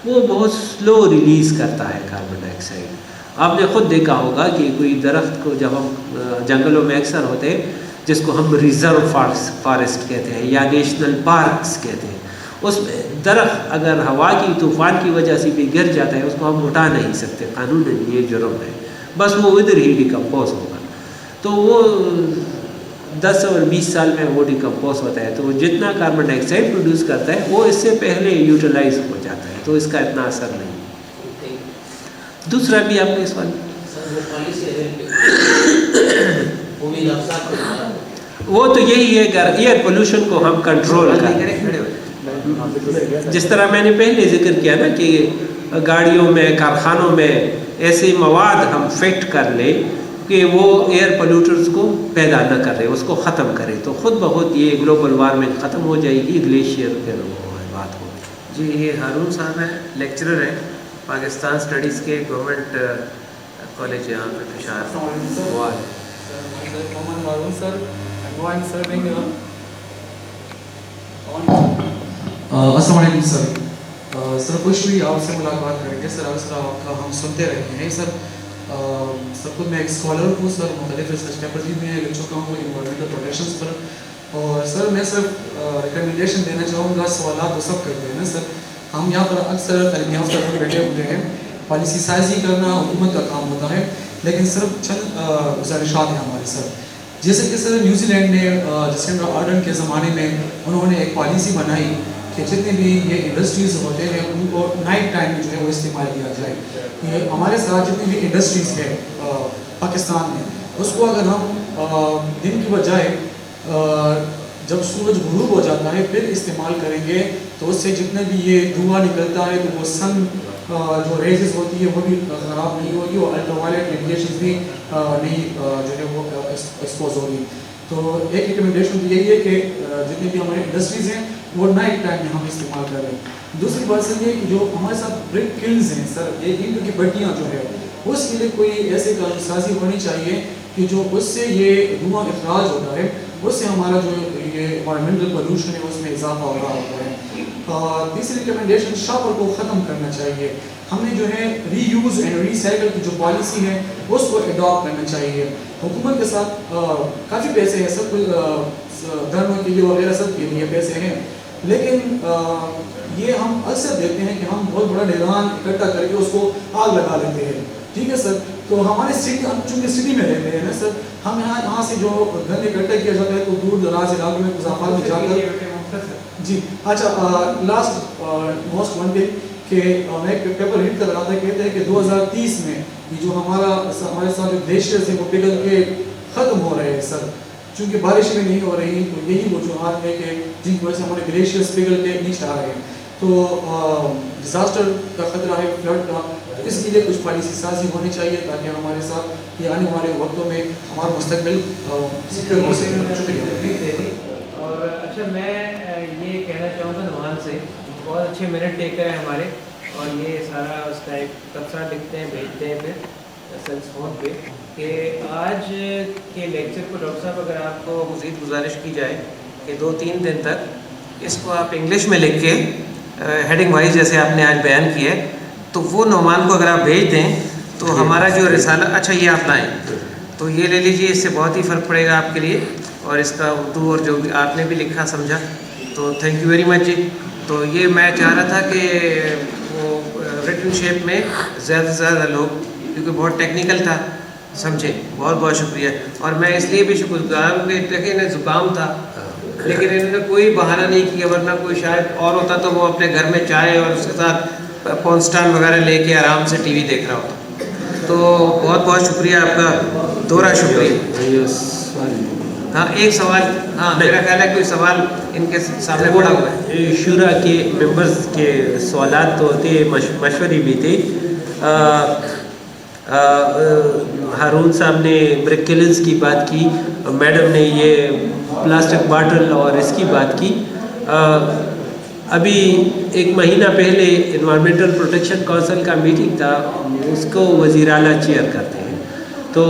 وہ بہت سلو ریلیز کرتا ہے کاربن ڈائی آکسائڈ. آپ نے خود دیکھا ہوگا کہ کوئی درخت کو جب ہم جنگلوں میں اکثر ہوتے ہیں جس کو ہم ریزرو فارسٹ کہتے ہیں یا نیشنل پارکس کہتے ہیں، اس میں درخت اگر ہوا کی طوفان کی وجہ سے بھی گر جاتا ہے اس کو ہم اٹھا نہیں سکتے، قانون یہ جرم ہے، بس وہ ادھر ہی ڈیکمپوز ہوگا. تو وہ 10 اور 20 سال میں وہ ڈیکمپوز ہوتا ہے، تو جتنا کاربن ڈائی آکسائڈ پروڈیوس کرتا ہے وہ اس سے پہلے یوٹیلائز ہو جاتا ہے، تو اس کا اتنا اثر نہیں. دوسرا بھی آپ نے سوال، وہ تو یہی ہے ایئر پولوشن کو ہم کنٹرول کریں. جس طرح میں نے پہلے ذکر کیا نا کہ گاڑیوں میں کارخانوں میں ایسے مواد ہم فٹ کر لیں کہ وہ ایئر پولوٹرز کو پیدا نہ کرے، اس کو ختم کرے، تو خود بخود یہ گلوبل وارمنگ ختم ہو جائے گی، گلیشیئر پھر بات ہو. جی یہ ہارون صاحب ہیں، لیکچرر ہیں پاکستان اسٹڈیز کے گورنمنٹ کالج یہاں پہ پشاور. محمد ہارون سر، السلام علیکم سر. سر خوش ہوئی آپ سے ملاقات کر کے. سر آپ کا ہم سنتے رہتے ہیں. سر خود میں ایک اسکالر ہوں سر، مختلف ریسرچ پیپر بھی میں لکھ چکا ہوں انوائرمنٹل پروٹیکشنس پر. اور سر میں صرف ریکمنڈیشن دینا چاہوں گا، سوالات وہ سب کرتے ہیں نا سر، ہم یہاں پر اکثر تعلیم یافتہ لوگ بیٹھے ہوتے ہیں، پالیسی سازی کرنا حکومت کا کام ہوتا ہے، لیکن صرف چند گزارشات ہیں ہمارے سر. جیسے کہ سر نیوزی لینڈ نے جسنڈا آرڈن کے زمانے میں انہوں نے ایک پالیسی بنائی کہ جتنے بھی یہ انڈسٹریز ہوتے ہیں ان کو نائٹ ٹائم میں جو ہے وہ استعمال کیا جائے. یہ ہمارے ساتھ جتنی بھی انڈسٹریز ہے پاکستان میں، اس کو اگر ہم دن کی بجائے جب سورج غروب ہو جاتا ہے پھر استعمال کریں گے تو اس سے جتنا بھی یہ دھواں نکلتا ہے تو وہ سن جو ریزز ہوتی ہے وہ بھی خراب نہیں ہوگی اور الٹرا وائلٹ ریڈیشنز بھی نہیں جو ہے وہ ایکسپوز ہوگی. تو ایک ریکمنڈیشن تو یہی ہے کہ جتنی بھی ہماری انڈسٹریز ہیں وہ نائٹ ٹائم میں ہم استعمال کر رہے ہیں. دوسری بات سر یہ کہ جو ہمارے ساتھ برک کلز ہیں سر، یہ اینٹ کی بٹیاں جو ہے اس کے لیے کوئی ایسی قانون سازی ہونی چاہیے کہ جو اس سے یہ دھواں اخراج ہوتا ہے اس سے ہمارا جو یہ انوائرمنٹل پولوشن ہے اس میں اضافہ ہو رہا ہوتا ہے. تیسری ریکمنڈیشن شاپر کو ختم کرنا چاہیے. ہم نے جو ہے ری یوز اینڈ ریسائیکل کی جو پالیسی ہے اس کو اڈاپٹ کرنا چاہیے. حکومت کے ساتھ کافی پیسے ہیں، سب کچھ دھرموں کے لیے وغیرہ سب کے لیے پیسے ہیں، لیکن یہ ہم اکثر دیکھتے ہیں کہ ہم بہت بڑا ڈیلان اکٹھا کر کے اس کو آگ لگا لیتے ہیں. ٹھیک ہے سر، تو ہمارے سٹی، ہم چونکہ سٹی میں رہتے ہیں نا سر، ہم یہاں سے جو گند اکٹھا کیا جاتا ہے تو دور دراز علاقوں میں مضافات میں جا کر جی. اچھا لاسٹ موسٹ ون تھنگ کہ میں ایک پیپر ریڈ کر رہا تھا، کہتے ہیں کہ 2030 میں یہ جو ہمارے ساتھ جو گلیشیئرز ہیں وہ پگھل کے ختم ہو رہے ہیں سر، چونکہ بارش میں نہیں ہو رہی تو یہی وجوہات ہے کہ جن کی وجہ سے ہمارے گلیشیئرز پگھل کے نیچے آ رہے ہیں. تو ڈیزاسٹر کا خطرہ ہے، فلڈ کا، اس کے لیے کچھ پالیسی سازی ہونی چاہیے تاکہ ہمارے ساتھ یہ آنے والے وقتوں میں ہمارا مستقبل سیکور ہو سکے. شکریہ. اور اچھا میں یہ کہنا چاہوں گا نوان سے، بہت اچھے منٹ ٹیکر ہیں ہمارے، اور یہ سارا اس کا ایک تبصرہ لکھتے ہیں بھیجتے ہیں پھر سیلس فون پہ کہ آج کے لیکچر کو ڈاکٹر صاحب اگر آپ کو مزید گزارش کی جائے کہ 2-3 دن تک اس کو آپ انگلش میں لکھ کے ہیڈنگ وائز جیسے آپ نے آج بیان کیا ہے تو وہ نعمان کو اگر آپ بھیج دیں تو ہمارا جو رسالہ، اچھا یہ آپ لائیں تو یہ لے لیجیے، اس سے بہت ہی فرق پڑے گا آپ کے لیے، اور اس کا اردو اور جو بھی آپ نے بھی لکھا سمجھا تو تھینک یو ویری مچ جی. تو یہ میں چاہ رہا تھا کہ وہ ریٹن شیپ میں زیادہ سے زیادہ لوگ، کیونکہ بہت ٹیکنیکل تھا، سمجھے. بہت بہت شکریہ. اور میں اس لیے بھی شکر گزار ہوں کہ دیکھیں انہیں زکام تھا لیکن انہوں نے کوئی بہانہ نہیں کیا، ورنہ کوئی شاید اور ہوتا تو وہ اپنے گھر میں چائے اور اس کے ساتھ پونسٹان وغیرہ لے کے آرام سے ٹی وی دیکھ رہا ہوتا. تو بہت بہت شکریہ آپ کا، دوہرا شکریہ. ہاں ایک سوال، ہاں میرا خیال ہے کوئی سوال ان کے سامنے پڑا ہوا ہے. شورا کے ممبرز کے سوالات تو تھے، مشورے بھی تھے. ہارون صاحب نے برک کلنز کی بات کی، میڈم نے یہ پلاسٹک باٹل اور اس کی بات کی. ابھی 1 مہینہ پہلے انوائرمنٹل پروٹیکشن کونسل کا میٹنگ تھا، اس کو وزیر اعلیٰ چیئر کرتے ہیں، تو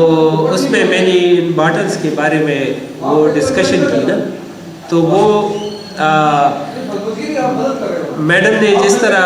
اس میں نے ان باٹلز کے بارے میں وہ ڈسکشن کی نا، تو وہ میڈم نے جس طرح